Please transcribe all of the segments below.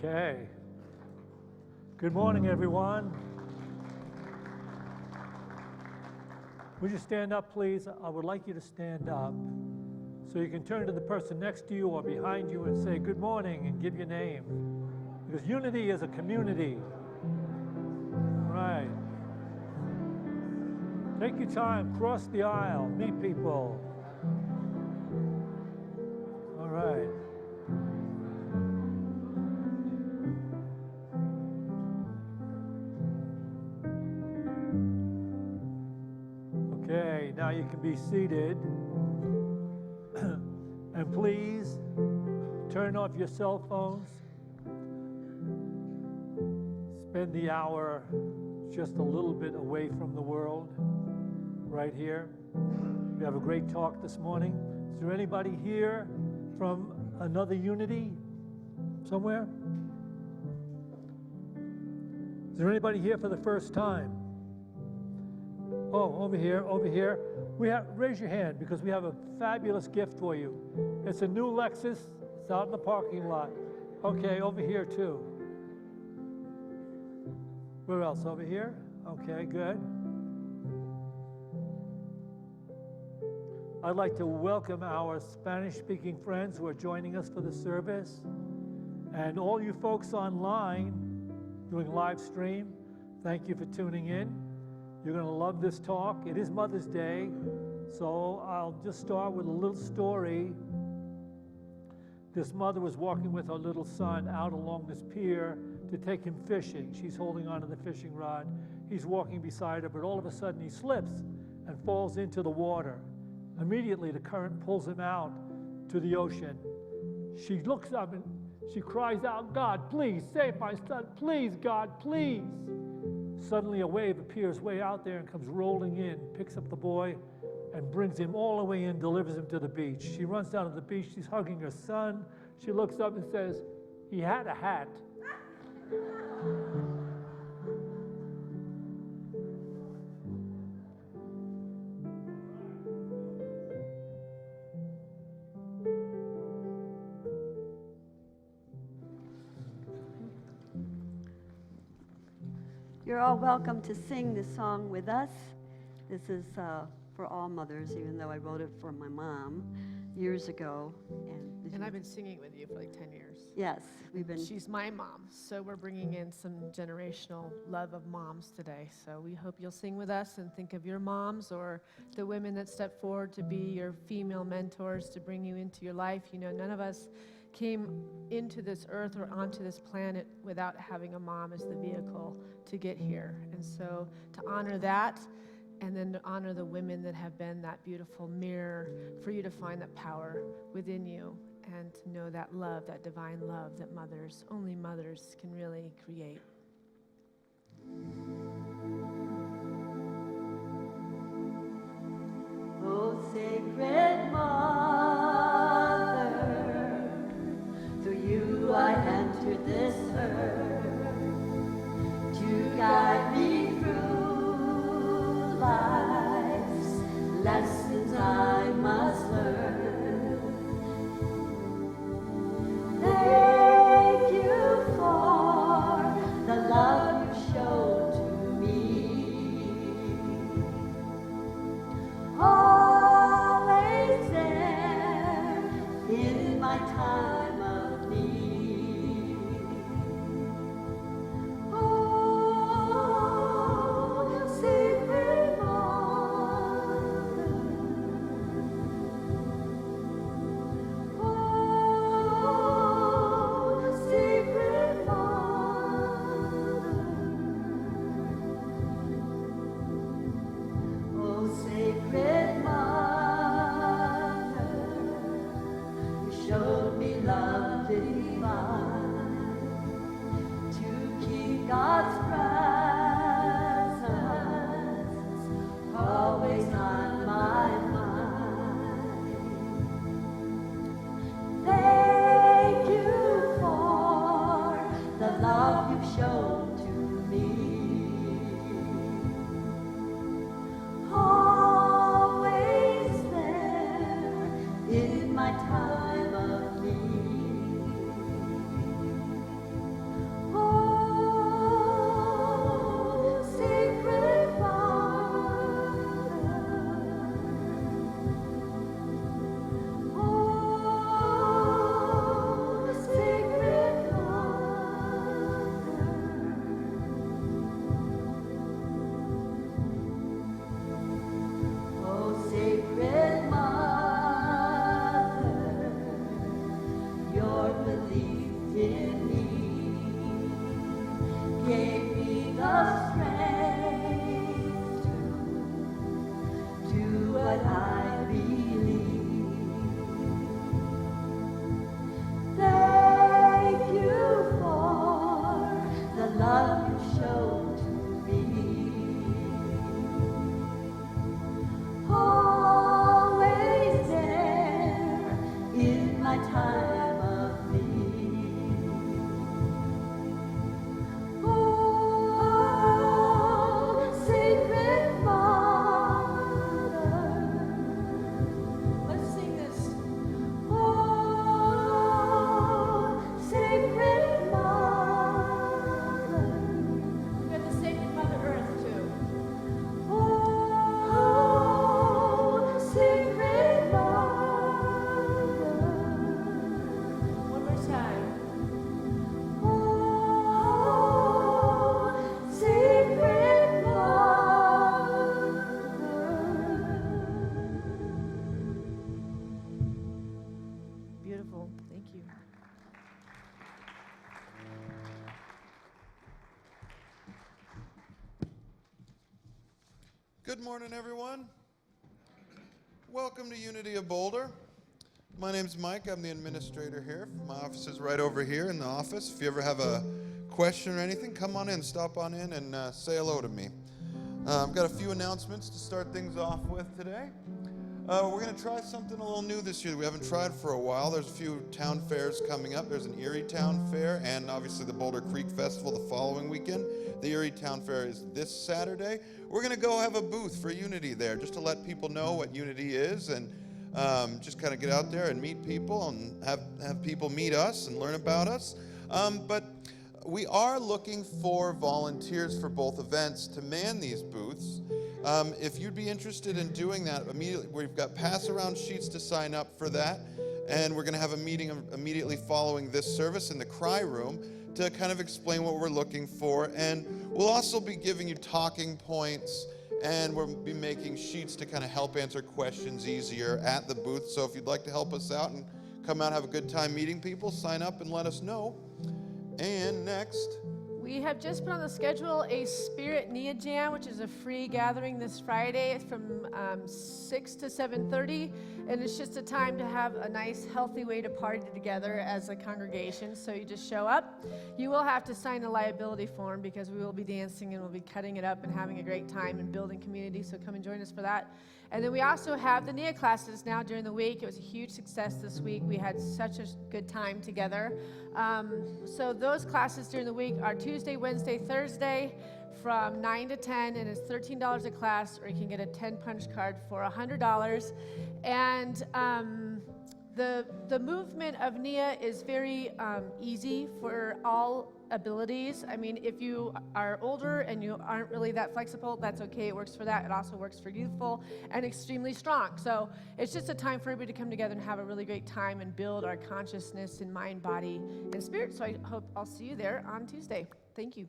Okay. Good morning, everyone. Would you stand up, please? I would like you to stand up so you can turn to the person next to you or behind you and say good morning and give your name. Because Unity is a community. Right. Take your time, cross the aisle, meet people. All right. Okay, now you can be seated. And please turn off your cell phones. Spend the hour just a little bit away from the world, right here. We have a great talk this morning. Is there anybody here from another Unity somewhere? Is there anybody here for the first time? Oh, over here, over here. Raise your hand because we have a fabulous gift for you. It's a new Lexus. It's out in the parking lot. Okay, over here too. Where else? Over here? Okay, good. I'd like to welcome our Spanish-speaking friends who are joining us for the service. And all you folks online doing live stream, thank you for tuning in. You're going to love this talk. It is Mother's Day, so I'll just start with a little story. This mother was walking with her little son out along this pier to take him fishing. She's holding onto the fishing rod. He's walking beside her, but all of a sudden he slips and falls into the water. Immediately the current pulls him out to the ocean. She looks up and she cries out, "God, please save my son. Please, God, please." Suddenly a wave appears way out there and comes rolling in, picks up the boy and brings him all the way in, delivers him to the beach. She runs down to the beach. She's hugging her son. She looks up and says, "He had a hat." You're all welcome to sing this song with us. This is for all mothers, even though I wrote it for my mom years ago. And I've been singing with you for like 10 years. Yes, we've been. She's my mom, so we're bringing in some generational love of moms today. So we hope you'll sing with us and think of your moms or the women that step forward to be your female mentors to bring you into your life. You know, none of us came into this earth or onto this planet without having a mom as the vehicle to get here. And so to honor that, and then to honor the women that have been that beautiful mirror for you to find that power within you and to know that love, that divine love that only mothers can really create. Oh, sacred mother, through you I entered this earth to guide me through life's lessons I must learn. Thank you for the love you showed to me. Always there in my time of need. Oh, sacred mother, Good morning, everyone. Welcome to Unity of Boulder. My name's Mike. I'm the administrator here. My office is right over here in the office. If you ever have a question or anything, come on in, stop on in, and say hello to me. I've got a few announcements to start things off with today. We're going to try something a little new this year that we haven't tried for a while. There's a few town fairs coming up. There's an Erie Town Fair and obviously the Boulder Creek Festival the following weekend. The Erie Town Fair is this Saturday. We're going to go have a booth for Unity there just to let people know what Unity is and just kind of get out there and meet people and have people meet us and learn about us. But we are looking for volunteers for both events to man these booths. If you'd be interested in doing that, immediately we've got pass-around sheets to sign up for that, and we're going to have a meeting immediately following this service in the Cry Room to kind of explain what we're looking for, and we'll also be giving you talking points, and we'll be making sheets to kind of help answer questions easier at the booth. So if you'd like to help us out and come out and have a good time meeting people, sign up and let us know. And next, We have just put on the schedule a Spirit Nia Jam, which is a free gathering this Friday. It's from 6 to 7:30, and it's just a time to have a nice, healthy way to party together as a congregation. So you just show up. You will have to sign a liability form because we will be dancing and we'll be cutting it up and having a great time and building community. So come and join us for that. And then we also have the Nia classes now during the week. It was a huge success this week. We had such a good time together. So those classes during the week are Tuesday, Wednesday, Thursday from 9 to 10, and it's $13 a class, or you can get a 10-punch card for $100. And the movement of Nia is very easy for all abilities. I mean, if you are older and you aren't really that flexible, that's okay. It works for that. It also works for youthful and extremely strong. So it's just a time for everybody to come together and have a really great time and build our consciousness in mind, body, and spirit. So I hope I'll see you there on Tuesday. Thank you.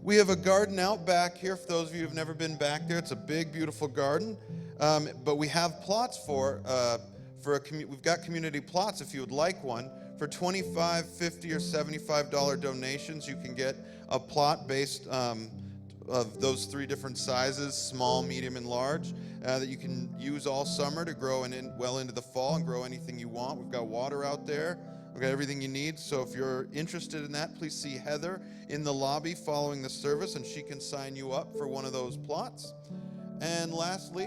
we have a garden out back here. For those of you who've never been back there, it's a big, beautiful garden. But we have plots we've got community plots if you would like one. For $25, $50, or $75 donations, you can get a plot based of those 3 different sizes, small, medium, and large, that you can use all summer to grow well into the fall and grow anything you want. We've got water out there. We've got everything you need. So if you're interested in that, please see Heather in the lobby following the service, and she can sign you up for one of those plots. And lastly,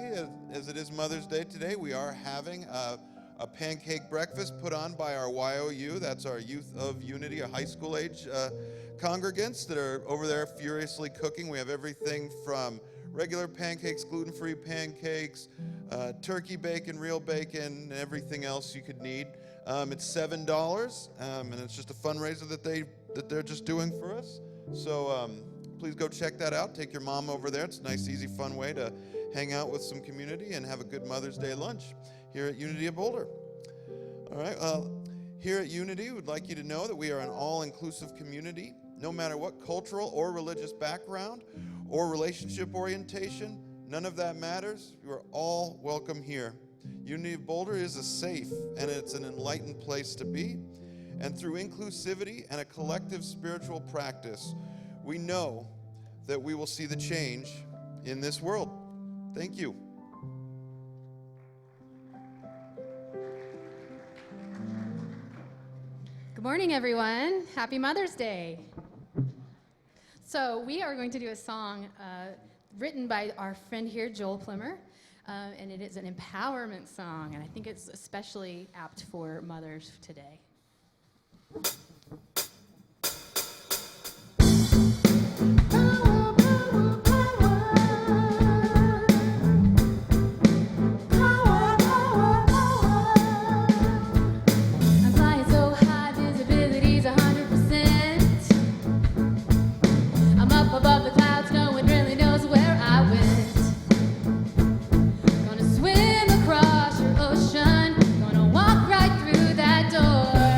as it is Mother's Day today, we are having a pancake breakfast put on by our YOU. That's our Youth of Unity, our high school age congregants that are over there furiously cooking. We have everything from regular pancakes, gluten-free pancakes, turkey bacon, real bacon, and everything else you could need. It's $7, and it's just a fundraiser that they're just doing for us. So please go check that out. Take your mom over there. It's a nice, easy, fun way to hang out with some community and have a good Mother's Day lunch here at Unity of Boulder. All right, here at Unity, we'd like you to know that we are an all-inclusive community. No matter what cultural or religious background or relationship orientation, none of that matters. You are all welcome here. Unity of Boulder is a safe and it's an enlightened place to be. And through inclusivity and a collective spiritual practice, we know that we will see the change in this world. Thank you. Good morning, everyone. Happy Mother's Day. So we are going to do a song written by our friend here, Joel Plimmer, and it is an empowerment song, and I think it's especially apt for mothers today. Above the clouds, no one really knows where I went. Gonna swim across your ocean, gonna walk right through that door.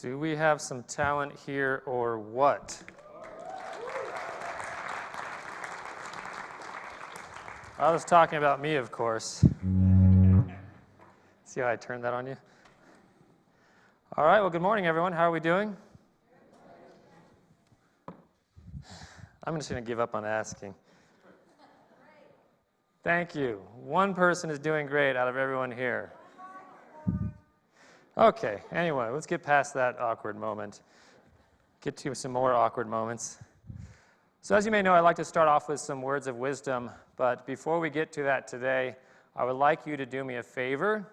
Do we have some talent here or what? I was talking about me, of course. See how I turned that on you? All right, well, good morning, everyone. How are we doing? I'm just going to give up on asking. Thank you. One person is doing great out of everyone here. Okay, anyway, let's get past that awkward moment. Get to some more awkward moments. So as you may know, I like to start off with some words of wisdom, but before we get to that today, I would like you to do me a favor.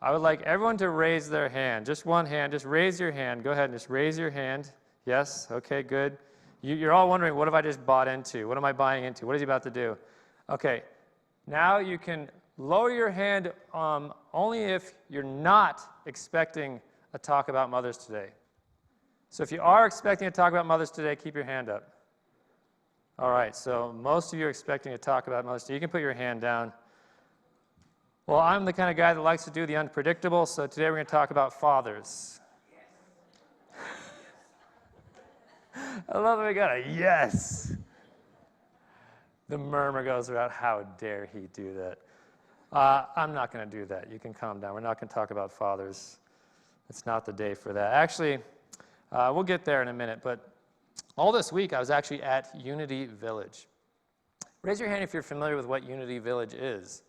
I would like everyone to raise their hand. Just one hand. Just raise your hand. Go ahead and just raise your hand. Yes? Okay, good. You're all wondering, what have I just bought into? What am I buying into? What is he about to do? Okay, now you can lower your hand only if you're not expecting a talk about mothers today. So if you are expecting a talk about mothers today, keep your hand up. All right, so most of you are expecting to talk about mothers today. You can put your hand down. Well, I'm the kind of guy that likes to do the unpredictable, so today we're going to talk about fathers. I love that we got a yes. The murmur goes around, how dare he do that? I'm not going to do that. You can calm down. We're not going to talk about fathers. It's not the day for that. Actually, we'll get there in a minute, but all this week I was actually at Unity Village. Raise your hand if you're familiar with what Unity Village is.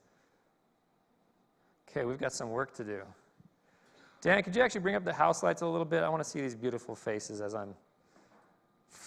Okay, we've got some work to do. Dan, could you actually bring up the house lights a little bit? I want to see these beautiful faces as I'm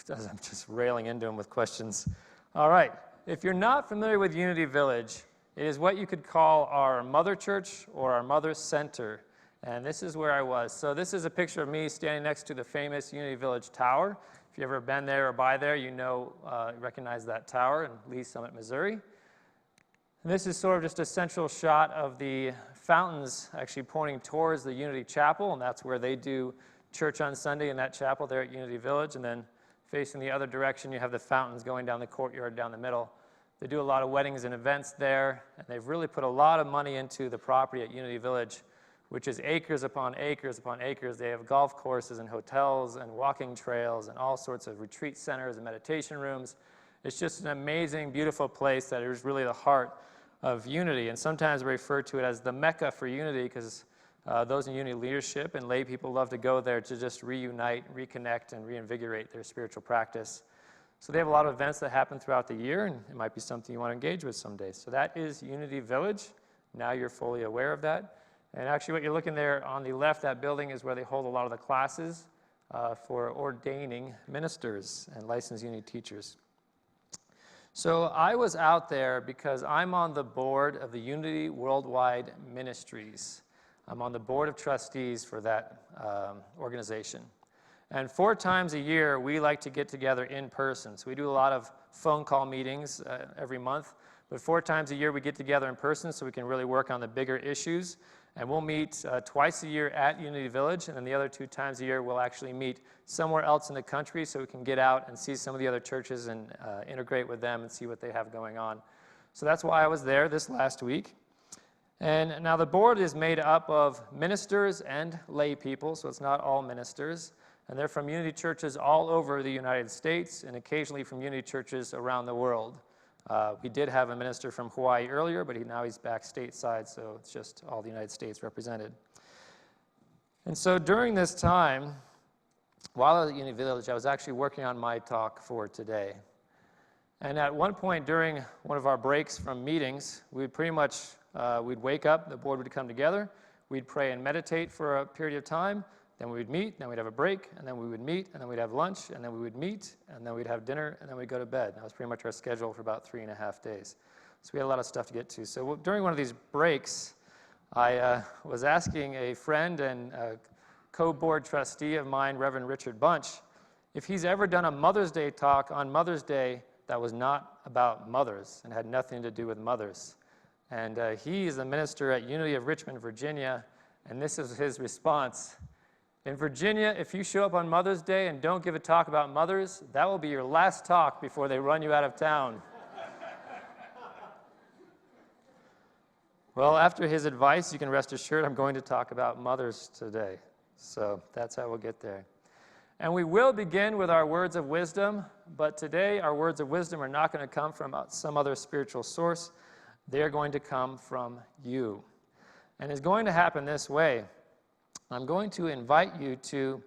just railing into them with questions. All right, if you're not familiar with Unity Village, it is what you could call our mother church or our mother center. And this is where I was. So this is a picture of me standing next to the famous Unity Village Tower. If you've ever been there or by there, you know, recognize that tower in Lee Summit, Missouri. And this is sort of just a central shot of the fountains actually pointing towards the Unity Chapel, and that's where they do church on Sunday in that chapel there at Unity Village. And then facing the other direction, you have the fountains going down the courtyard down the middle. They do a lot of weddings and events there, and they've really put a lot of money into the property at Unity Village, which is acres upon acres upon acres. They have golf courses and hotels and walking trails and all sorts of retreat centers and meditation rooms. It's just an amazing, beautiful place that is really the heart of Unity. And sometimes we refer to it as the Mecca for Unity because those in Unity leadership and lay people love to go there to just reunite, reconnect, and reinvigorate their spiritual practice. So they have a lot of events that happen throughout the year, and it might be something you want to engage with someday. So that is Unity Village. Now you're fully aware of that. And actually what you're looking there on the left, that building is where they hold a lot of the classes for ordaining ministers and licensed Unity teachers. So I was out there because I'm on the board of the Unity Worldwide Ministries. I'm on the board of trustees for that organization. And 4 times a year, we like to get together in person. So we do a lot of phone call meetings every month. But 4 times a year, we get together in person so we can really work on the bigger issues. And we'll meet twice a year at Unity Village, and then the other 2 times a year we'll actually meet somewhere else in the country so we can get out and see some of the other churches and integrate with them and see what they have going on. So that's why I was there this last week. And now the board is made up of ministers and lay people, so it's not all ministers. And they're from Unity churches all over the United States and occasionally from Unity churches around the world. We did have a minister from Hawaii earlier, but now he's back stateside, so it's just all the United States represented. And so during this time, while I was at Unity Village, I was actually working on my talk for today. And at one point during one of our breaks from meetings, we'd pretty much, we'd wake up, the board would come together, we'd pray and meditate for a period of time, then we would meet, then we'd have a break, and then we would meet, and then we'd have lunch, and then we would meet, and then we'd have dinner, and then we'd go to bed. That was pretty much our schedule for about 3.5 days. So we had a lot of stuff to get to. So during one of these breaks, I was asking a friend and a co-board trustee of mine, Reverend Richard Bunch, if he's ever done a Mother's Day talk on Mother's Day that was not about mothers and had nothing to do with mothers. And he is a minister at Unity of Richmond, Virginia, and this is his response. In Virginia, if you show up on Mother's Day and don't give a talk about mothers, that will be your last talk before they run you out of town. Well, after his advice, you can rest assured I'm going to talk about mothers today. So that's how we'll get there. And we will begin with our words of wisdom, but today our words of wisdom are not going to come from some other spiritual source. They are going to come from you. And it's going to happen this way. I'm going to invite you to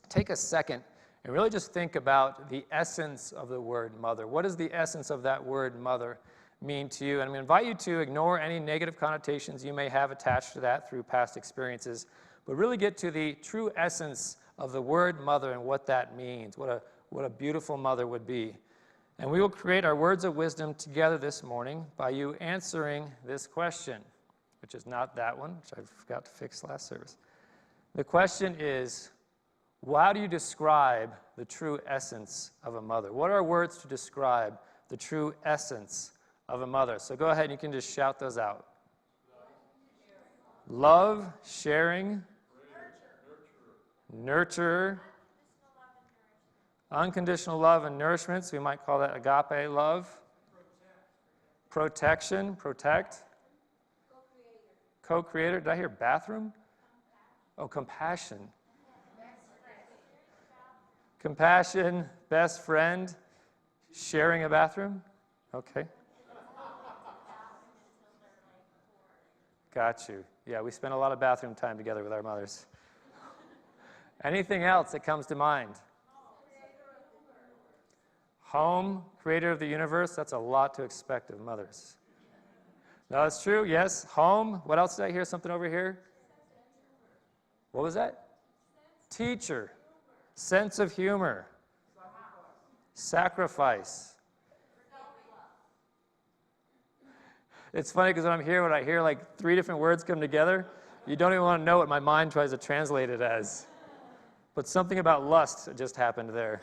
take a second and really just think about the essence of the word mother. What does the essence of that word mother mean to you? And I'm going to invite you to ignore any negative connotations you may have attached to that through past experiences, but really get to the true essence of the word mother and what that means, what a beautiful mother would be. And we will create our words of wisdom together this morning by you answering this question, which is not that one, which I forgot to fix last service. The question is, how do you describe the true essence of a mother? What are words to describe the true essence of a mother? So go ahead and you can just shout those out. Love, sharing, nurture, unconditional love and nourishment. So we might call that agape love. Protection, protect. Co-creator. Did I hear bathroom? Oh, compassion. Compassion, best friend, sharing a bathroom. Okay. Got you. Yeah, we spend a lot of bathroom time together with our mothers. Anything else that comes to mind? Home, creator of the universe. That's a lot to expect of mothers. No, it's true. Yes, home. What else did I hear? Something over here? What was that? Teacher. Sense of humor. Sacrifice. It's funny because when I hear like 3 different words come together, you don't even want to know what my mind tries to translate it as. But something about lust just happened there.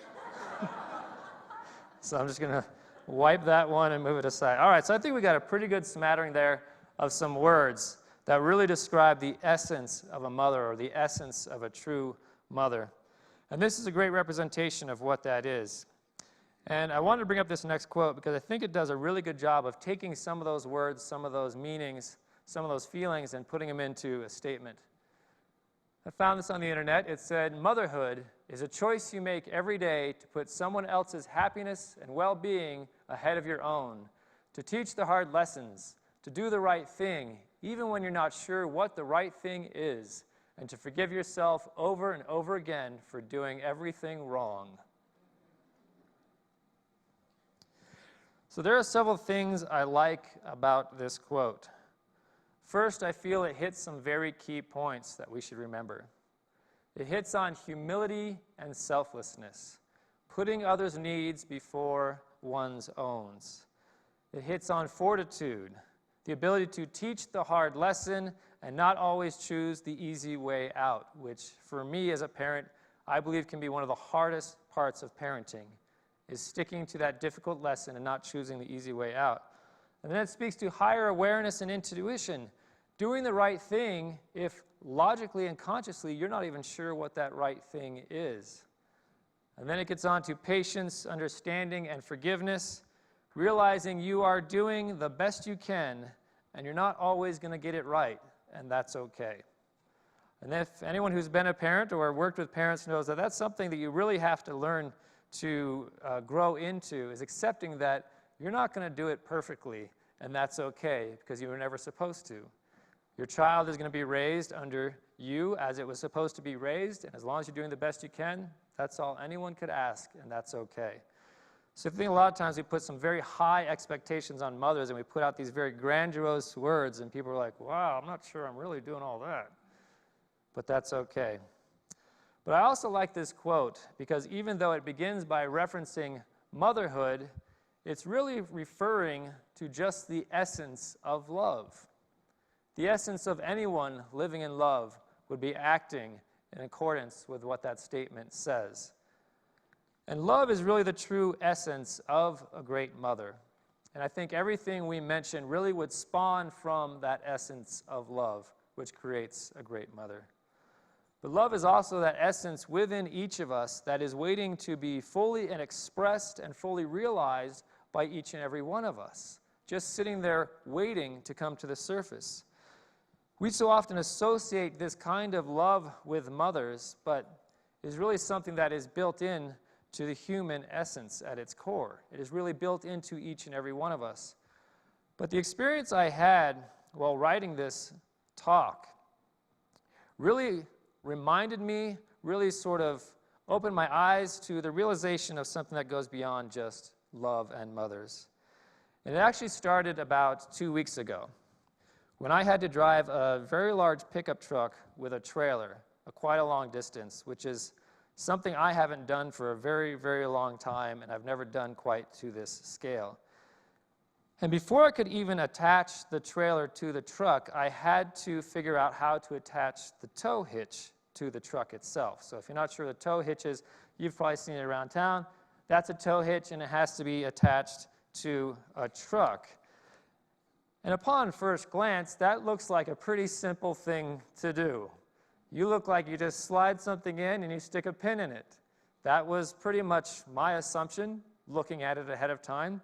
So I'm just going to wipe that one and move it aside. All right, so I think we got a pretty good smattering there of some words that really describe the essence of a mother or the essence of a true mother. And this is a great representation of what that is. And I wanted to bring up this next quote because I think it does a really good job of taking some of those words, some of those meanings, some of those feelings, and putting them into a statement. I found this on the internet. It said, motherhood is a choice you make every day to put someone else's happiness and well-being ahead of your own, to teach the hard lessons, to do the right thing, even when you're not sure what the right thing is, and to forgive yourself over and over again for doing everything wrong. So there are several things I like about this quote. First, I feel it hits some very key points that we should remember. It hits on humility and selflessness, putting others' needs before one's own. It hits on fortitude, the ability to teach the hard lesson and not always choose the easy way out, which for me as a parent, I believe can be one of the hardest parts of parenting, is sticking to that difficult lesson and not choosing the easy way out. And then it speaks to higher awareness and intuition, doing the right thing if logically and consciously you're not even sure what that right thing is. And then it gets on to patience, understanding, and forgiveness, realizing you are doing the best you can and you're not always going to get it right, and that's okay. And if anyone who's been a parent or worked with parents knows that that's something that you really have to learn to grow into, is accepting that you're not going to do it perfectly, and that's okay because you were never supposed to. Your child is going to be raised under you as it was supposed to be raised, and as long as you're doing the best you can, that's all anyone could ask, and that's okay. So I think a lot of times we put some very high expectations on mothers, and we put out these very grandiose words, and people are like, wow, I'm not sure I'm really doing all that. But that's okay. But I also like this quote because even though it begins by referencing motherhood, it's really referring to just the essence of love. The essence of anyone living in love would be acting in accordance with what that statement says. And love is really the true essence of a great mother. And I think everything we mention really would spawn from that essence of love, which creates a great mother. But love is also that essence within each of us that is waiting to be fully and expressed and fully realized by each and every one of us, just sitting there waiting to come to the surface. We so often associate this kind of love with mothers, but it is really something that is built in to the human essence at its core. It is really built into each and every one of us. But the experience I had while writing this talk really reminded me, really sort of opened my eyes to the realization of something that goes beyond just love and mothers. And it actually started about 2 weeks ago when I had to drive a very large pickup truck with a trailer, quite a long distance, which is something I haven't done for a very, very long time, and I've never done quite to this scale. And before I could even attach the trailer to the truck, I had to figure out how to attach the tow hitch to the truck itself. So if you're not sure what a tow hitch is, you've probably seen it around town. That's a tow hitch, and it has to be attached to a truck. And upon first glance, that looks like a pretty simple thing to do. You look like you just slide something in and you stick a pin in it. That was pretty much my assumption, looking at it ahead of time.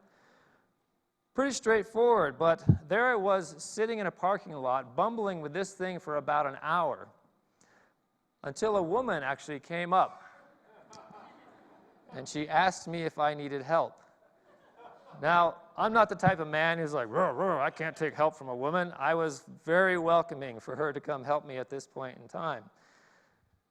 Pretty straightforward, but there I was sitting in a parking lot, bumbling with this thing for about an hour, until a woman actually came up, and she asked me if I needed help. Now, I'm not the type of man who's like, "Ruh, ruh, I can't take help from a woman." I was very welcoming for her to come help me at this point in time.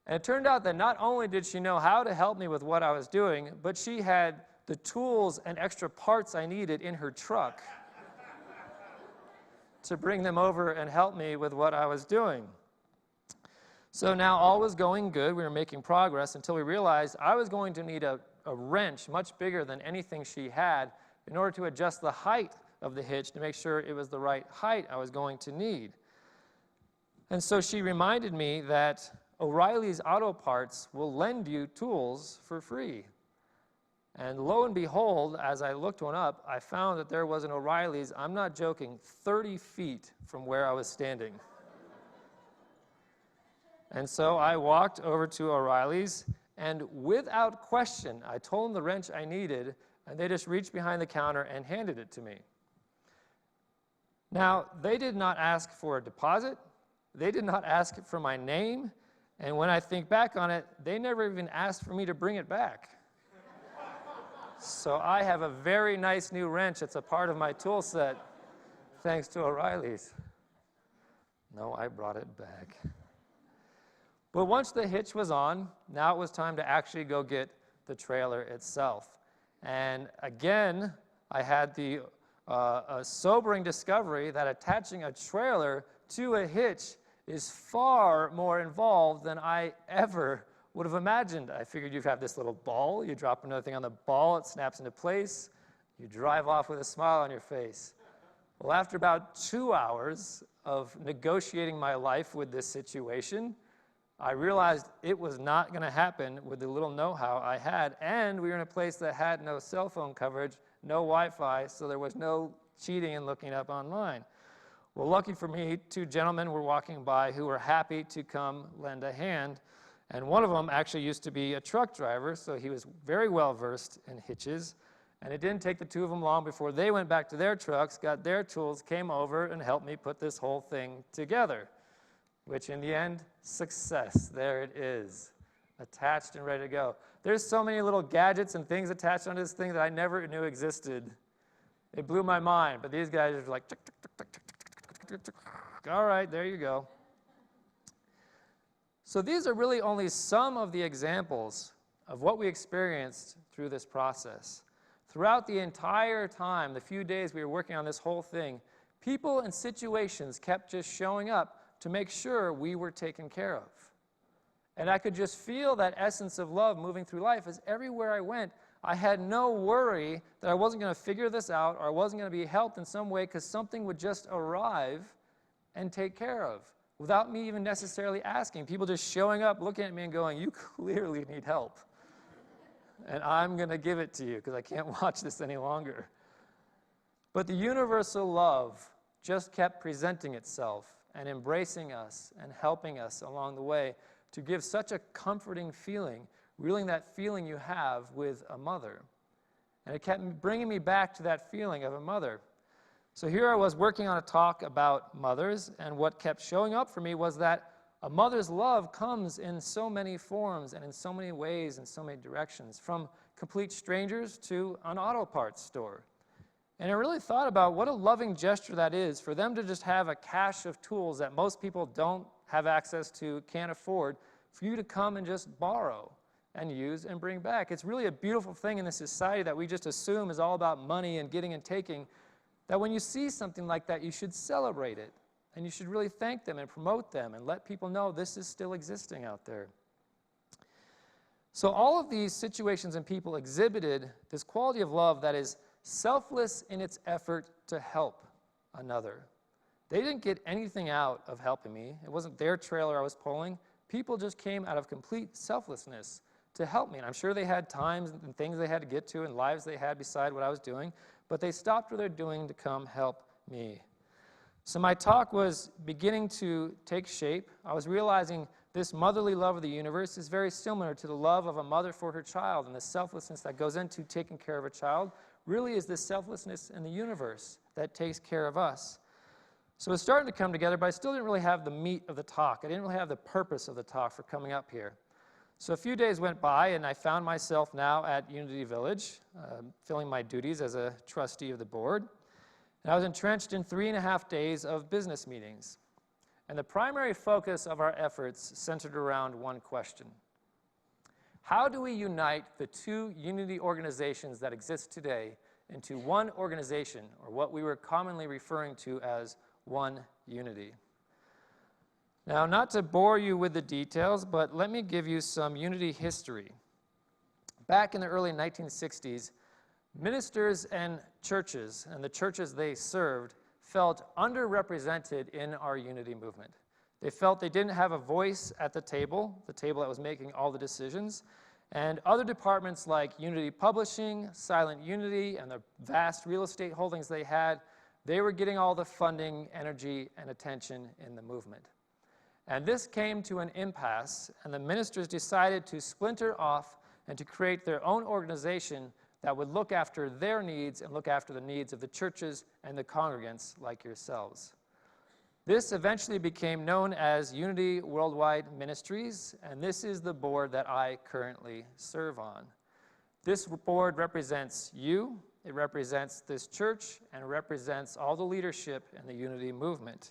And it turned out that not only did she know how to help me with what I was doing, but she had the tools and extra parts I needed in her truck to bring them over and help me with what I was doing. So now all was going good. We were making progress until we realized I was going to need a wrench much bigger than anything she had in order to adjust the height of the hitch to make sure it was the right height I was going to need. And so she reminded me that O'Reilly's Auto Parts will lend you tools for free. And lo and behold, as I looked one up, I found that there was an O'Reilly's, I'm not joking, 30 feet from where I was standing. And so I walked over to O'Reilly's, and without question, I told them the wrench I needed, and they just reached behind the counter and handed it to me. Now, they did not ask for a deposit. They did not ask for my name. And when I think back on it, they never even asked for me to bring it back. So I have a very nice new wrench. It's a part of my tool set, thanks to O'Reilly's. No, I brought it back. But once the hitch was on, now it was time to actually go get the trailer itself. And again, I had the a sobering discovery that attaching a trailer to a hitch is far more involved than I ever would have imagined. I figured you'd have this little ball, you drop another thing on the ball, it snaps into place, you drive off with a smile on your face. Well, after about 2 hours of negotiating my life with this situation, I realized it was not going to happen with the little know-how I had, and we were in a place that had no cell phone coverage, no Wi-Fi, so there was no cheating and looking up online. Well, lucky for me, 2 gentlemen were walking by who were happy to come lend a hand, and one of them actually used to be a truck driver, so he was very well versed in hitches, and it didn't take the 2 of them long before they went back to their trucks, got their tools, came over, and helped me put this whole thing together, which in the end, success. There it is, attached and ready to go. There's so many little gadgets and things attached onto this thing that I never knew existed. It blew my mind, but these guys are like, tick, tick, tick, tick, tick, tick, tick, tick, tick. All right, there you go. So these are really only some of the examples of what we experienced through this process. Throughout the entire time, the few days we were working on this whole thing, people and situations kept just showing up to make sure we were taken care of. And I could just feel that essence of love moving through life as everywhere I went, I had no worry that I wasn't going to figure this out or I wasn't going to be helped in some way because something would just arrive and take care of without me even necessarily asking. People just showing up, looking at me and going, "You clearly need help. And I'm going to give it to you because I can't watch this any longer." But the universal love just kept presenting itself and embracing us and helping us along the way to give such a comforting feeling, really that feeling you have with a mother. And it kept bringing me back to that feeling of a mother. So here I was working on a talk about mothers, and what kept showing up for me was that a mother's love comes in so many forms and in so many ways and so many directions, from complete strangers to an auto parts store. And I really thought about what a loving gesture that is for them to just have a cache of tools that most people don't have access to, can't afford, for you to come and just borrow and use and bring back. It's really a beautiful thing in this society that we just assume is all about money and getting and taking, that when you see something like that, you should celebrate it. And you should really thank them and promote them and let people know this is still existing out there. So all of these situations and people exhibited this quality of love that is selfless in its effort to help another. They didn't get anything out of helping me. It wasn't their trailer I was pulling. People just came out of complete selflessness to help me. And I'm sure they had times and things they had to get to and lives they had beside what I was doing, but they stopped what they're doing to come help me. So my talk was beginning to take shape. I was realizing this motherly love of the universe is very similar to the love of a mother for her child, and the selflessness that goes into taking care of a child really is this selflessness in the universe that takes care of us. So it was starting to come together, but I still didn't really have the meat of the talk. I didn't really have the purpose of the talk for coming up here. So a few days went by, and I found myself now at Unity Village, filling my duties as a trustee of the board. And I was entrenched in 3.5 days of business meetings. And the primary focus of our efforts centered around one question. How do we unite the two Unity organizations that exist today into one organization, or what we were commonly referring to as One Unity? Now, not to bore you with the details, but let me give you some Unity history. Back in the early 1960s, ministers and churches, and the churches they served, felt underrepresented in our Unity movement. They felt they didn't have a voice at the table that was making all the decisions, and other departments like Unity Publishing, Silent Unity, and the vast real estate holdings they were getting all the funding, energy, and attention in the movement. And this came to an impasse, and the ministers decided to splinter off and to create their own organization that would look after their needs and look after the needs of the churches and the congregants like yourselves. This eventually became known as Unity Worldwide Ministries, and this is the board that I currently serve on. This board represents you, it represents this church, and it represents all the leadership in the Unity movement.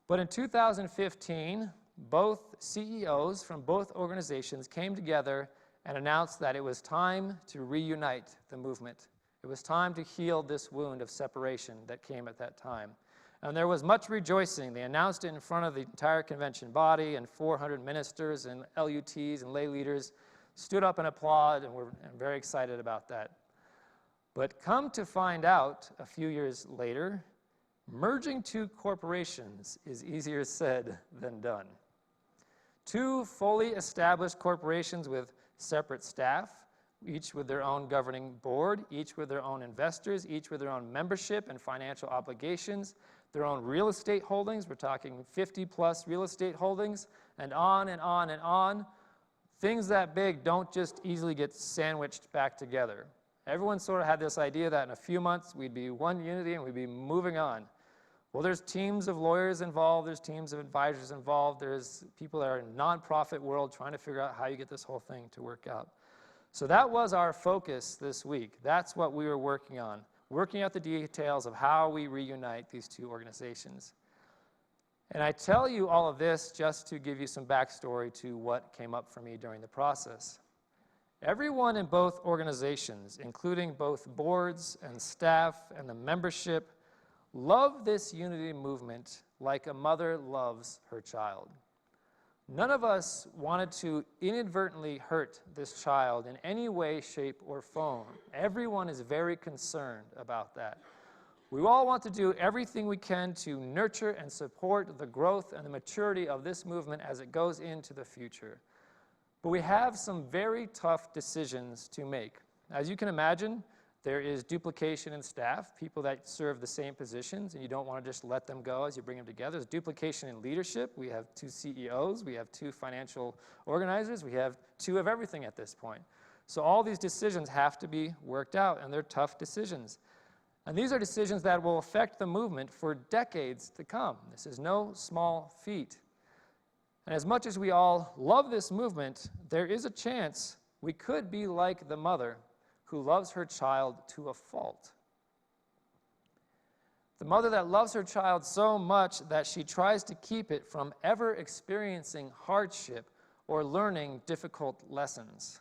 But in 2015, both CEOs from both organizations came together and announced that it was time to reunite the movement. It was time to heal this wound of separation that came at that time. And there was much rejoicing. They announced it in front of the entire convention body, and 400 ministers and LUTs and lay leaders stood up and applauded, and were very excited about that. But come to find out, a few years later, merging two corporations is easier said than done. Two fully established corporations with separate staff, each with their own governing board, each with their own investors, each with their own membership and financial obligations, their own real estate holdings. We're talking 50-plus real estate holdings, and on and on and on. Things that big don't just easily get sandwiched back together. Everyone sort of had this idea that in a few months we'd be one Unity and we'd be moving on. Well, there's teams of lawyers involved, there's teams of advisors involved, there's people that are in the nonprofit world trying to figure out how you get this whole thing to work out. So that was our focus this week. That's what we were working on, working out the details of how we reunite these two organizations. And I tell you all of this just to give you some backstory to what came up for me during the process. Everyone in both organizations, including both boards and staff and the membership, love this Unity movement like a mother loves her child. None of us wanted to inadvertently hurt this child in any way, shape, or form. Everyone is very concerned about that. We all want to do everything we can to nurture and support the growth and the maturity of this movement as it goes into the future. But we have some very tough decisions to make. As you can imagine, there is duplication in staff, people that serve the same positions, and you don't want to just let them go as you bring them together. There's duplication in leadership. We have 2 CEOs, we have 2 financial organizers, we have 2 of everything at this point. So all these decisions have to be worked out, and they're tough decisions. And these are decisions that will affect the movement for decades to come. This is no small feat. And as much as we all love this movement, there is a chance we could be like the mother who loves her child to a fault. The mother that loves her child so much that she tries to keep it from ever experiencing hardship or learning difficult lessons.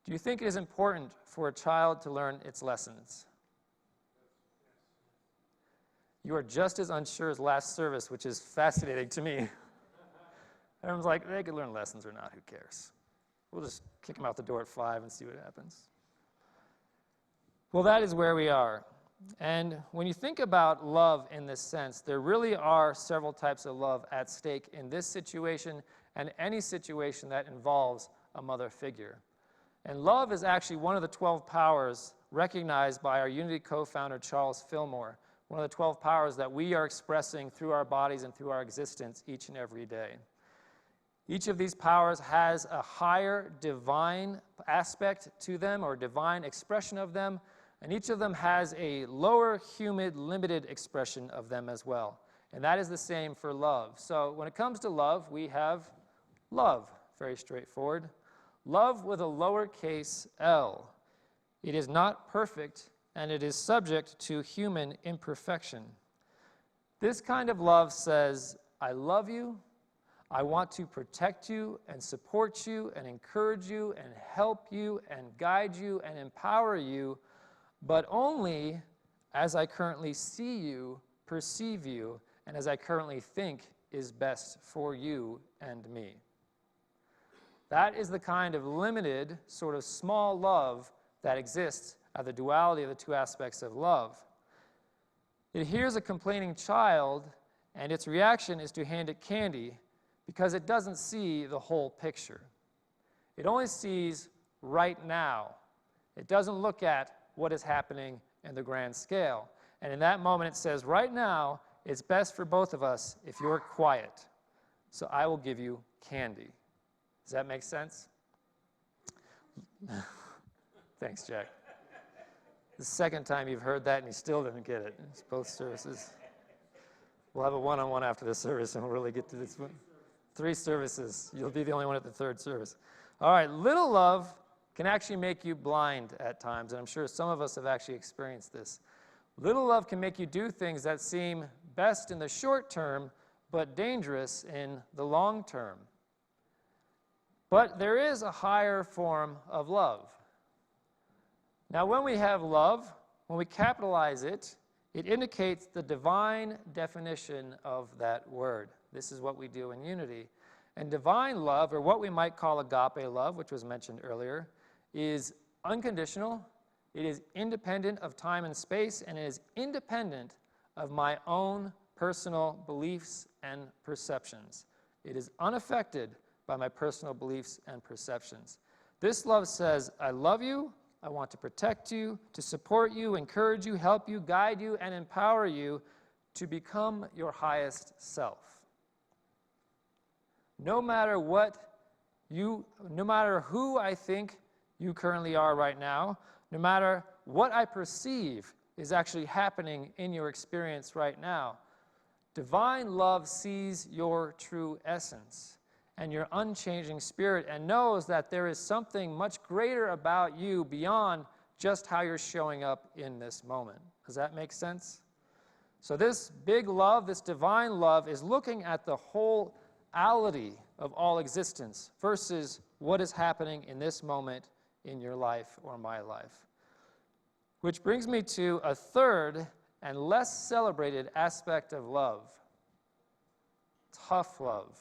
Do you think it is important for a child to learn its lessons? You are just as unsure as last service, which is fascinating to me. Everyone's like, they could learn lessons or not, who cares? We'll just kick them out the door at 5 and see what happens. Well, that is where we are. And when you think about love in this sense, there really are several types of love at stake in this situation and any situation that involves a mother figure. And love is actually one of the 12 powers recognized by our Unity co-founder, Charles Fillmore, one of the 12 powers that we are expressing through our bodies and through our existence each and every day. Each of these powers has a higher divine aspect to them or divine expression of them, and each of them has a lower human limited expression of them as well. And that is the same for love. So when it comes to love, we have love, very straightforward. Love with a lowercase l. It is not perfect, and it is subject to human imperfection. This kind of love says, I love you, I want to protect you and support you and encourage you and help you and guide you and empower you, but only as I currently see you, perceive you, and as I currently think is best for you and me. That is the kind of limited, sort of small love that exists at the duality of the two aspects of love. It hears a complaining child, and its reaction is to hand it candy because it doesn't see the whole picture. It only sees right now. It doesn't look at what is happening in the grand scale. And in that moment, it says, right now, it's best for both of us if you're quiet. So I will give you candy. Does that make sense? Thanks, Jack. The second time you've heard that and you still didn't get it. It's both services. We'll have a one-on-one after this service and we'll really get to this one. 3 services. You'll be the only one at the 3rd service. All right, little love can actually make you blind at times, and I'm sure some of us have actually experienced this. Little love can make you do things that seem best in the short term, but dangerous in the long term. But there is a higher form of love. Now, when we have love, when we capitalize it, it indicates the divine definition of that word. This is what we do in Unity. And divine love, or what we might call agape love, which was mentioned earlier, is unconditional, it is independent of time and space, and it is independent of my own personal beliefs and perceptions. It is unaffected by my personal beliefs and perceptions. This love says, I love you, I want to protect you, to support you, encourage you, help you, guide you, and empower you to become your highest self. No matter who I think you currently are right now, no matter what I perceive is actually happening in your experience right now, divine love sees your true essence and your unchanging spirit and knows that there is something much greater about you beyond just how you're showing up in this moment. Does that make sense? So this big love, this divine love, is looking at the wholeality of all existence versus what is happening in this moment in your life or my life. Which brings me to a third and less celebrated aspect of love. Tough love.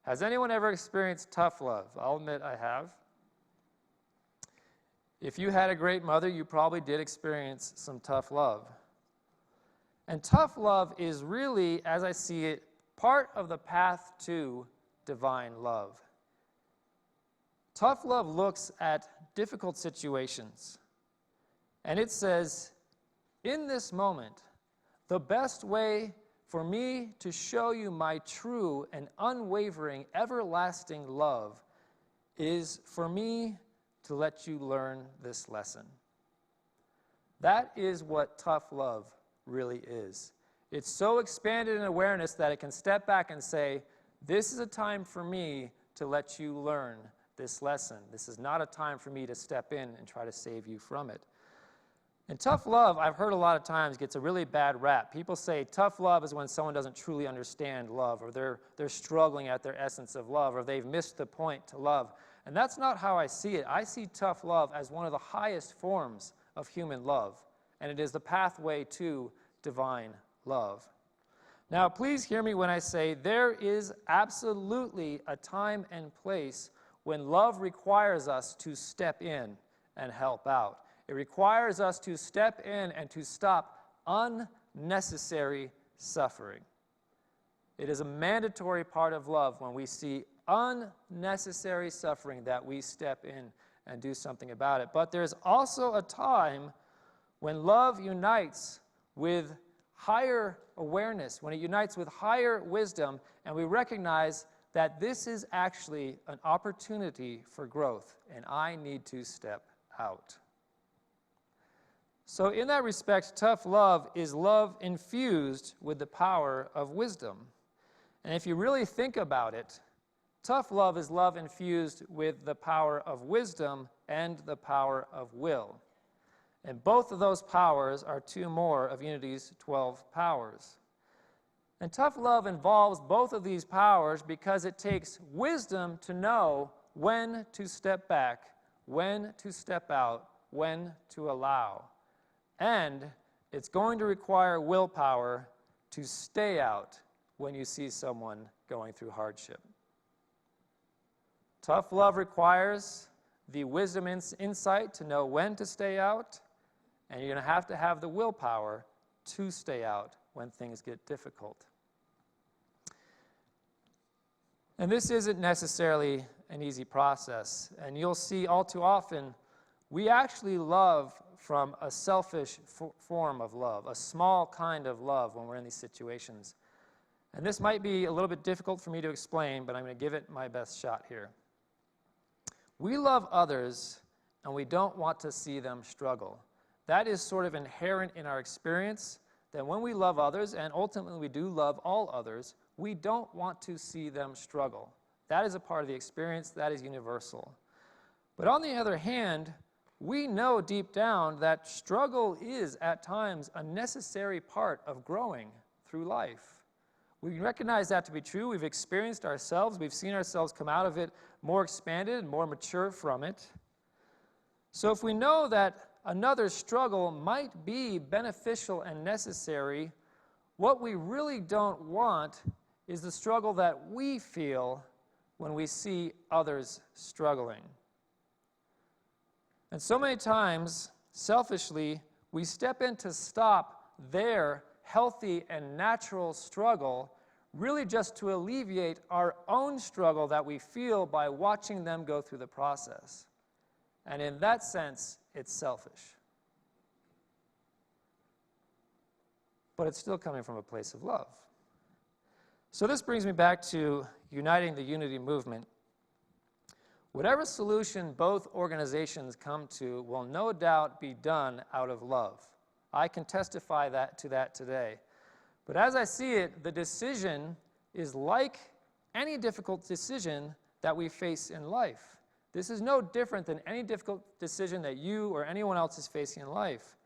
Has anyone ever experienced tough love? I'll admit I have. If you had a great mother, you probably did experience some tough love. And tough love is really, as I see it, part of the path to divine love. Tough love looks at difficult situations, and it says, in this moment, the best way for me to show you my true and unwavering, everlasting love is for me to let you learn this lesson. That is what tough love really is. It's so expanded in awareness that it can step back and say, this is a time for me to let you learn this lesson. This is not a time for me to step in and try to save you from it. And tough love, I've heard a lot of times, gets a really bad rap. People say tough love is when someone doesn't truly understand love, or they're struggling at their essence of love, or they've missed the point to love. And that's not how I see it. I see tough love as one of the highest forms of human love, and it is the pathway to divine love. Now, please hear me when I say there is absolutely a time and place when love requires us to step in and help out. It requires us to step in and to stop unnecessary suffering. It is a mandatory part of love when we see unnecessary suffering that we step in and do something about it. But there's also a time when love unites with higher awareness, when it unites with higher wisdom, and we recognize that this is actually an opportunity for growth, and I need to step out. So in that respect, tough love is love infused with the power of wisdom. And if you really think about it, tough love is love infused with the power of wisdom and the power of will. And both of those powers are two more of Unity's 12 powers. And tough love involves both of these powers because it takes wisdom to know when to step back, when to step out, when to allow. And it's going to require willpower to stay out when you see someone going through hardship. Tough love requires the wisdom insight to know when to stay out, and you're going to have the willpower to stay out when things get difficult. And this isn't necessarily an easy process, and you'll see all too often we actually love from a selfish form of love, a small kind of love when we're in these situations. And this might be a little bit difficult for me to explain, but I'm going to give it my best shot here. We love others, and we don't want to see them struggle. That is sort of inherent in our experience, that when we love others, and ultimately we do love all others, we don't want to see them struggle. That is a part of the experience, that is universal. But on the other hand, we know deep down that struggle is at times a necessary part of growing through life. We recognize that to be true. We've experienced ourselves. We've seen ourselves come out of it more expanded, more mature from it. So if we know that another struggle might be beneficial and necessary, what we really don't want is the struggle that we feel when we see others struggling. And so many times, selfishly, we step in to stop their healthy and natural struggle, really just to alleviate our own struggle that we feel by watching them go through the process. And in that sense, it's selfish. But it's still coming from a place of love. So this brings me back to uniting the Unity movement. Whatever solution both organizations come to will no doubt be done out of love. I can testify to that today. But as I see it, the decision is like any difficult decision that we face in life. This is no different than any difficult decision that you or anyone else is facing in life.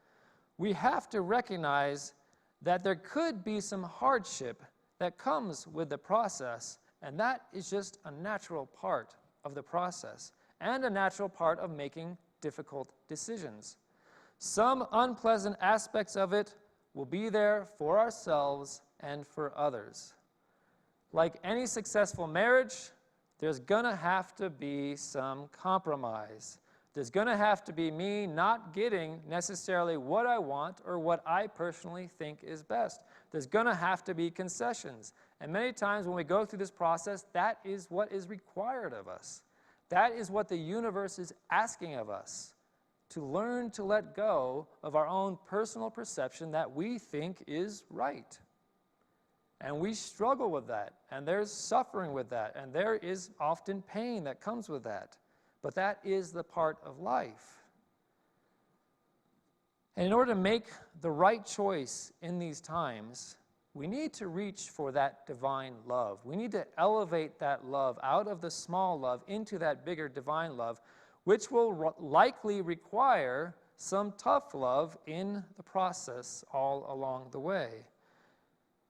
We have to recognize that there could be some hardship that comes with the process, and that is just a natural part of the process and a natural part of making difficult decisions. Some unpleasant aspects of it will be there for ourselves and for others. Like any successful marriage, there's going to have to be some compromise. There's going to have to be me not getting necessarily what I want or what I personally think is best. There's going to have to be concessions. And many times when we go through this process, that is what is required of us. That is what the universe is asking of us, to learn to let go of our own personal perception that we think is right. And we struggle with that, and there's suffering with that, and there is often pain that comes with that. But that is the part of life. And in order to make the right choice in these times, we need to reach for that divine love. We need to elevate that love out of the small love into that bigger divine love, which will likely require some tough love in the process all along the way.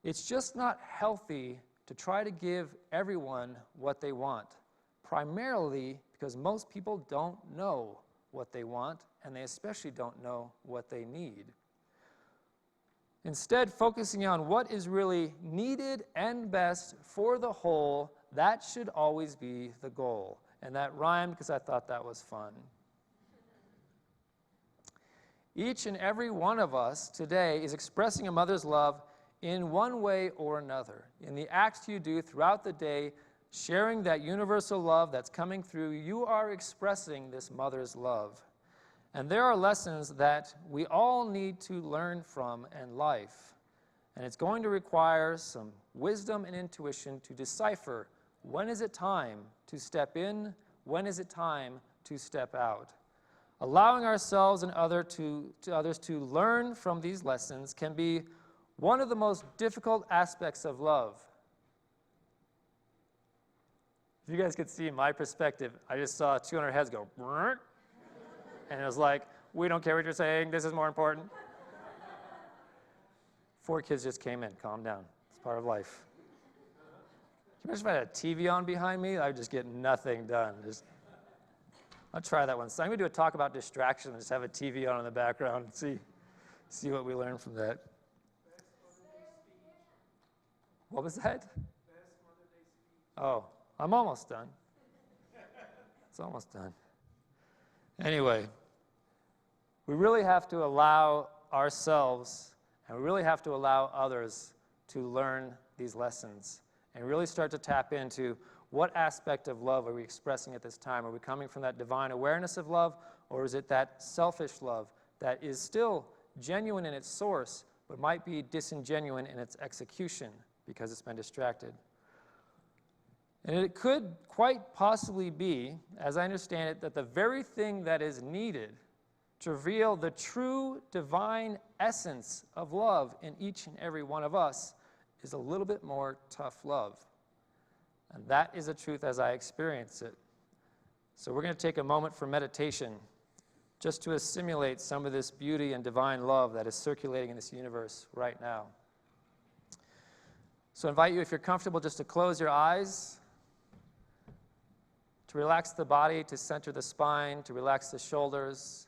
It's just not healthy to try to give everyone what they want, primarily because most people don't know what they want, and they especially don't know what they need. Instead, focusing on what is really needed and best for the whole, that should always be the goal. And that rhymed because I thought that was fun. Each and every one of us today is expressing a mother's love in one way or another. In the acts you do throughout the day, sharing that universal love that's coming through, you are expressing this mother's love. And there are lessons that we all need to learn from in life. And it's going to require some wisdom and intuition to decipher when is it time to step in, when is it time to step out. Allowing ourselves and others to learn from these lessons can be one of the most difficult aspects of love. If you guys could see my perspective, I just saw 200 heads go, brrr, and it was like, we don't care what you're saying, this is more important. 4 kids just came in, calm down, it's part of life. Can you imagine if I had a TV on behind me? I would just get nothing done. I'll try that one. So I'm going to do a talk about distraction and just have a TV on in the background and see what we learn from that. What was that? Oh, I'm almost done. It's almost done. Anyway, we really have to allow ourselves and we really have to allow others to learn these lessons and really start to tap into what aspect of love are we expressing at this time? Are we coming from that divine awareness of love, or is it that selfish love that is still genuine in its source, but might be disingenuine in its execution because it's been distracted? And it could quite possibly be, as I understand it, that the very thing that is needed to reveal the true divine essence of love in each and every one of us is a little bit more tough love. And that is the truth as I experience it. So we're going to take a moment for meditation just to assimilate some of this beauty and divine love that is circulating in this universe right now. So I invite you, if you're comfortable, just to close your eyes, to relax the body, to center the spine, to relax the shoulders.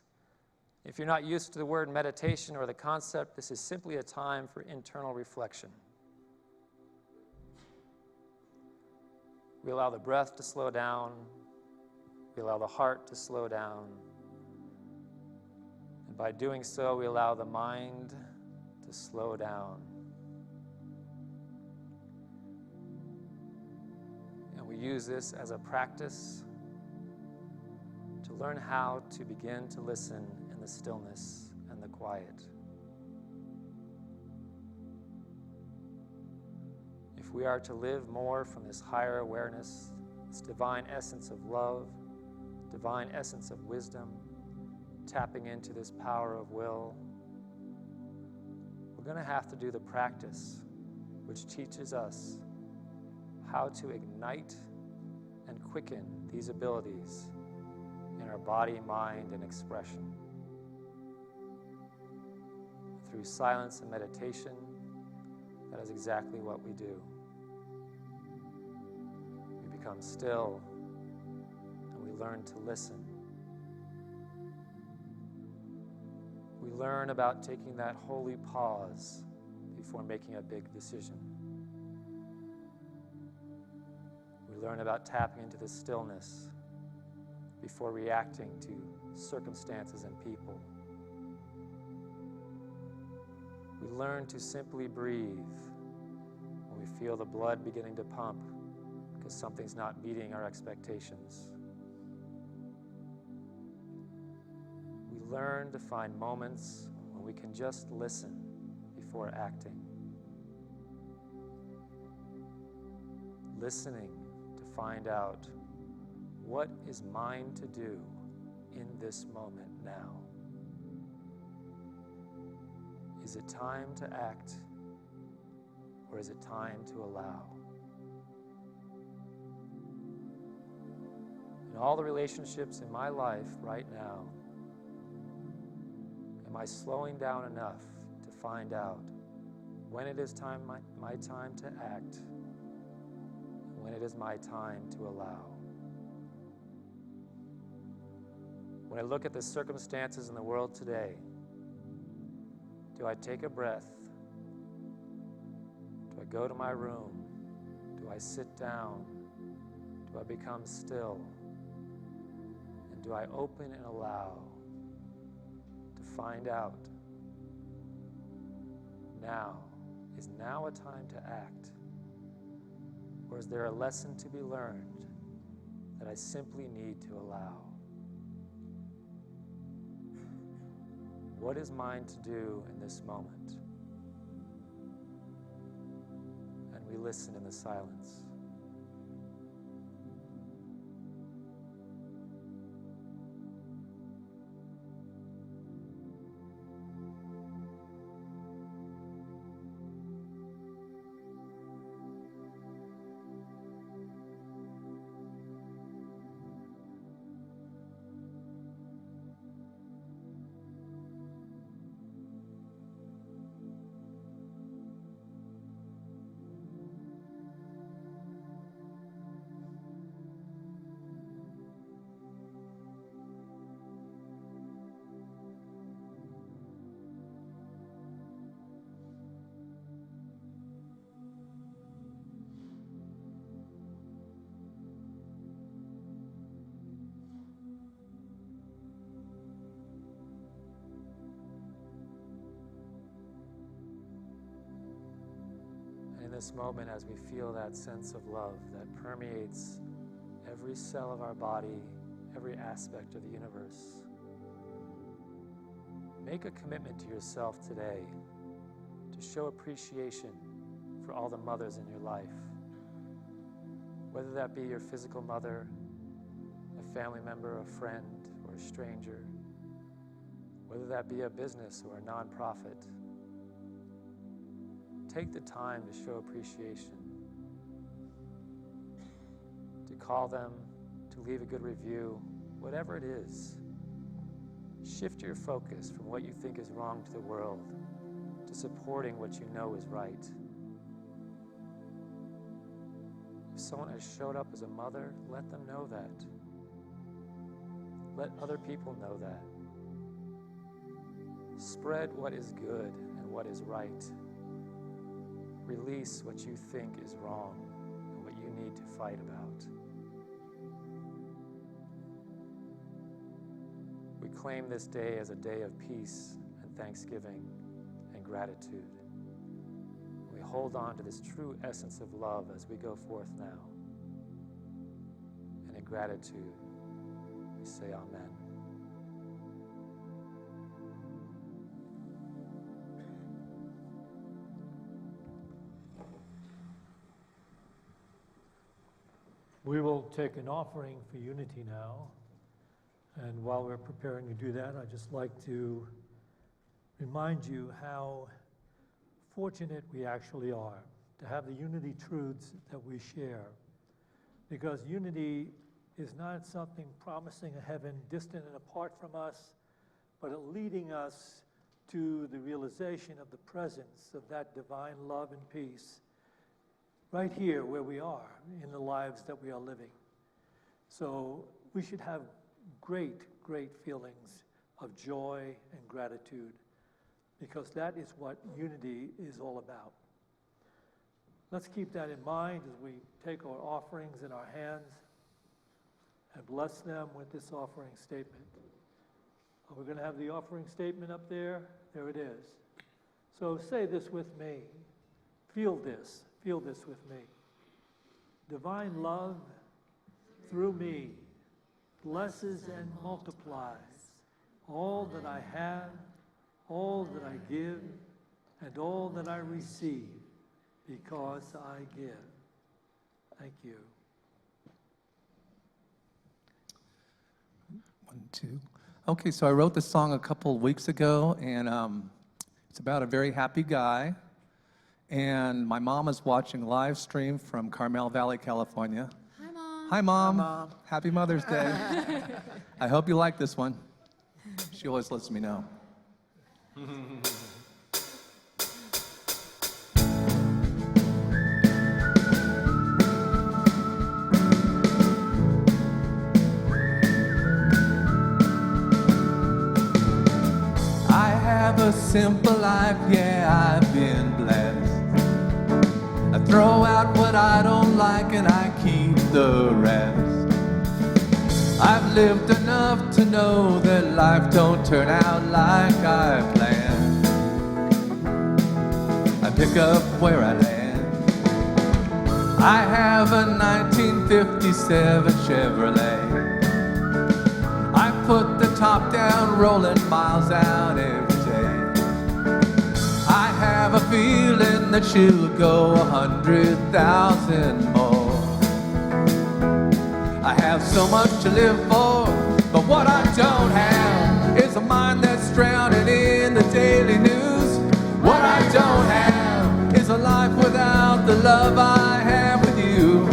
If you're not used to the word meditation or the concept, this is simply a time for internal reflection. We allow the breath to slow down. We allow the heart to slow down. And by doing so, we allow the mind to slow down. And we use this as a practice to learn how to begin to listen in the stillness and the quiet. If we are to live more from this higher awareness, this divine essence of love, divine essence of wisdom, tapping into this power of will, we're going to have to do the practice which teaches us how to ignite and quicken these abilities in our body, mind, and expression. Through silence and meditation, that is exactly what we do. We become still and we learn to listen. We learn about taking that holy pause before making a big decision. We learn about tapping into the stillness before reacting to circumstances and people. We learn to simply breathe when we feel the blood beginning to pump because something's not meeting our expectations. We learn to find moments when we can just listen before acting. Listening to find out what is mine to do in this moment now. Is it time to act, or is it time to allow? In all the relationships in my life right now, am I slowing down enough to find out when it is time, my time to act, and when it is my time to allow? When I look at the circumstances in the world today, do I take a breath? Do I go to my room? Do I sit down? Do I become still? And do I open and allow to find out now, is now a time to act? Or is there a lesson to be learned that I simply need to allow? What is mine to do in this moment? And we listen in the silence. In this moment, as we feel that sense of love that permeates every cell of our body, every aspect of the universe, make a commitment to yourself today to show appreciation for all the mothers in your life. Whether that be your physical mother, a family member, a friend, or a stranger, whether that be a business or a nonprofit. Take the time to show appreciation, to call them, to leave a good review, whatever it is. Shift your focus from what you think is wrong to the world to supporting what you know is right. If someone has showed up as a mother, let them know that. Let other people know that. Spread what is good and what is right. Release what you think is wrong and what you need to fight about. We claim this day as a day of peace and thanksgiving and gratitude. We hold on to this true essence of love as we go forth now. And in gratitude, we say amen. We will take an offering for Unity now. And while we're preparing to do that, I'd just like to remind you how fortunate we actually are to have the Unity truths that we share. Because Unity is not something promising a heaven distant and apart from us, but leading us to the realization of the presence of that divine love and peace right here where we are in the lives that we are living. So we should have great, great feelings of joy and gratitude, because that is what unity is all about. Let's keep that in mind as we take our offerings in our hands and bless them with this offering statement. We're going to have the offering statement up there. There it is. So say this with me. Feel this with me. Divine love through me blesses and multiplies all that I have, all that I give, and all that I receive, because I give. Thank you. 1, 2. Okay, so I wrote this song a couple weeks ago, and It's about a very happy guy. And my mom is watching live stream from Carmel Valley, California. Hi, Mom. Hi, Mom. Happy Mother's Day. I hope you like this one. She always lets me know. I have a simple life, yeah, I've been blessed. I throw out what I don't like and I keep the rest. I've lived enough to know that life don't turn out like I planned. I pick up where I land. I have a 1957 Chevrolet. I put the top down, rolling miles out every day. I have a feeling that she'll go 100,000 more. I have so much to live for, but what I don't have is a mind that's drowning in the daily news. What I don't have is a life without the love I have with you.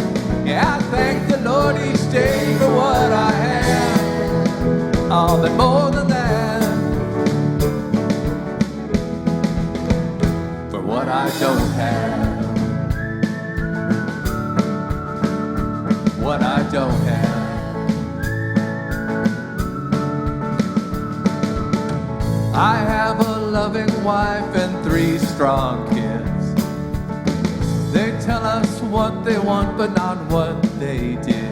Yeah, I thank the Lord each day for what I have. Oh, but more than that, for what I don't have. What I don't have. I have a loving wife and 3 strong kids. They tell us what they want, but not what they did.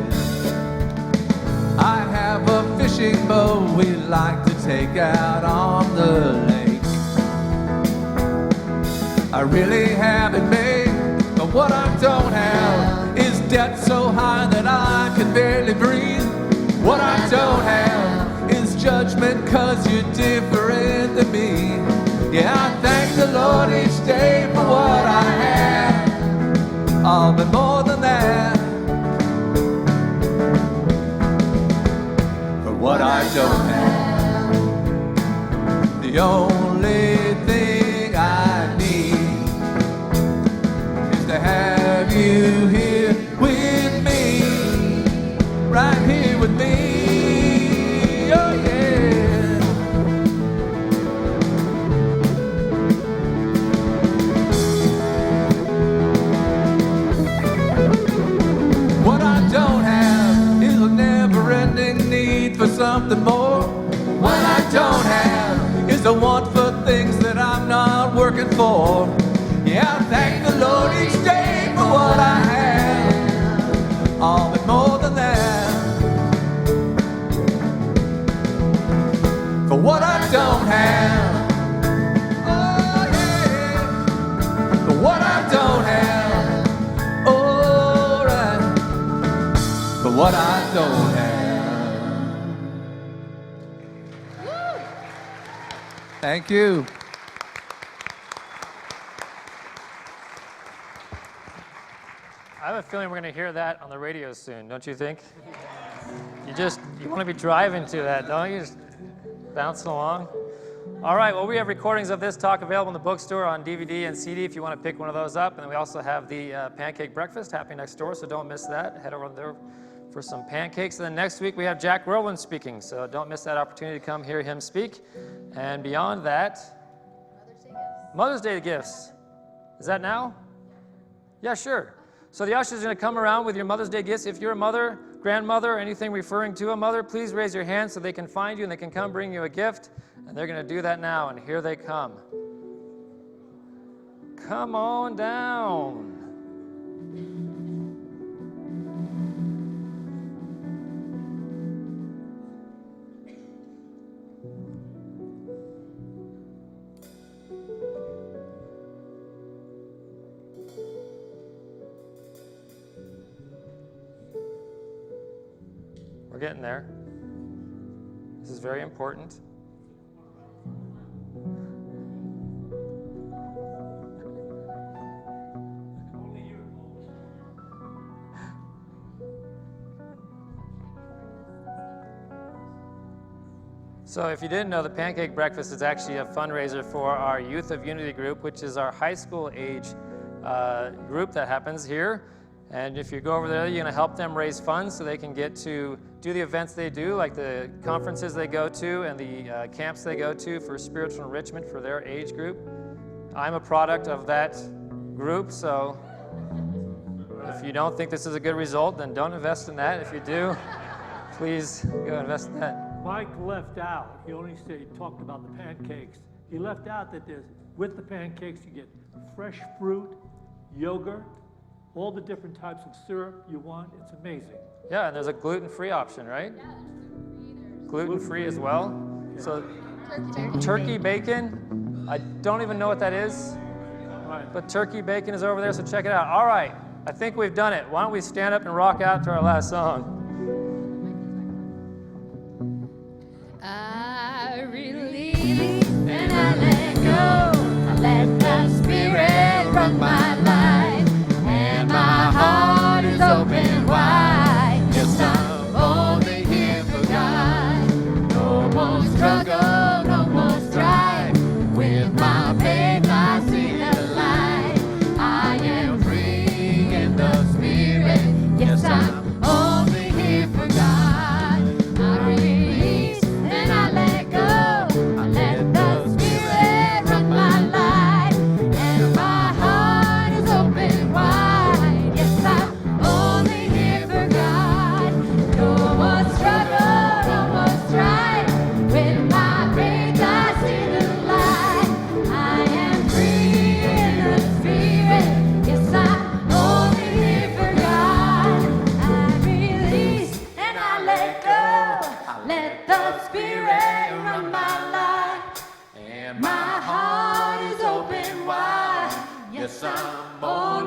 I have a fishing boat we like to take out on the lake. I really have it made, but what I don't have is debt so high that I can barely breathe. What I don't have is judgment 'cause you're different than me. Yeah, I thank the Lord each day for what I have. Oh, but more than that, for what I don't have. The only thing I need is to have you here with me, right here with me. Oh yeah. What I don't have is a never-ending need for something more. What I don't have is a want for things that I'm not working for. Yeah, I thank the Lord each day for what I have. All but more than that, for what I don't have. Oh yeah, for what I don't have. All right, for what I don't have. Thank you. I have a feeling we're going to hear that on the radio soon, don't you think? You want to be driving to that, don't you? Just bouncing along. All right, well, we have recordings of this talk available in the bookstore on DVD and CD if you want to pick one of those up. And then we also have the pancake breakfast happening next door, so don't miss that. Head over there for some pancakes. And then next week we have Jack Rowland speaking, so don't miss that opportunity to come hear him speak. And beyond that, Mother's Day gifts. Is that now? Yeah, sure. So the ushers are going to come around with your Mother's Day gifts. If you're a mother, grandmother, or anything referring to a mother, please raise your hand so they can find you and they can come bring you a gift. And they're going to do that now, and here they come. Come on down. We're getting there. This is very important. So if you didn't know, the Pancake Breakfast is actually a fundraiser for our Youth of Unity group, which is our high school age group that happens here. And if you go over there, you're going to help them raise funds so they can get to do the events they do, like the conferences they go to and the camps they go to for spiritual enrichment for their age group. I'm a product of that group, so if you don't think this is a good result, then don't invest in that. If you do, please go invest in that. Mike left out, he only said, he talked about the pancakes. He left out that with the pancakes, you get fresh fruit, yogurt, all the different types of syrup you want. It's amazing. Yeah, and there's a gluten-free option, right? Gluten-free as well. Yeah. So turkey bacon, I don't even know what that is, but turkey bacon is over there, so check it out. All right, I think we've done it. Why don't we stand up and rock out to our last song? I release and I let go. I let the Spirit run my life, and my heart is open wide. Yes, I'm only here for God. No more struggle, no more strife. With my faith, I see the light. I am free in the Spirit. Yes, I'm only here for God. I release and I let go. I let the Spirit run my life, and my heart is open wide. Yes, I'm only here for God. No more struggle, no more strife. With my faith, I see the light. I am free in the Spirit. Yes, I'm only here for God. I release and I let go. I let the Spirit run my life, and my heart is open wide. Yes, I'm only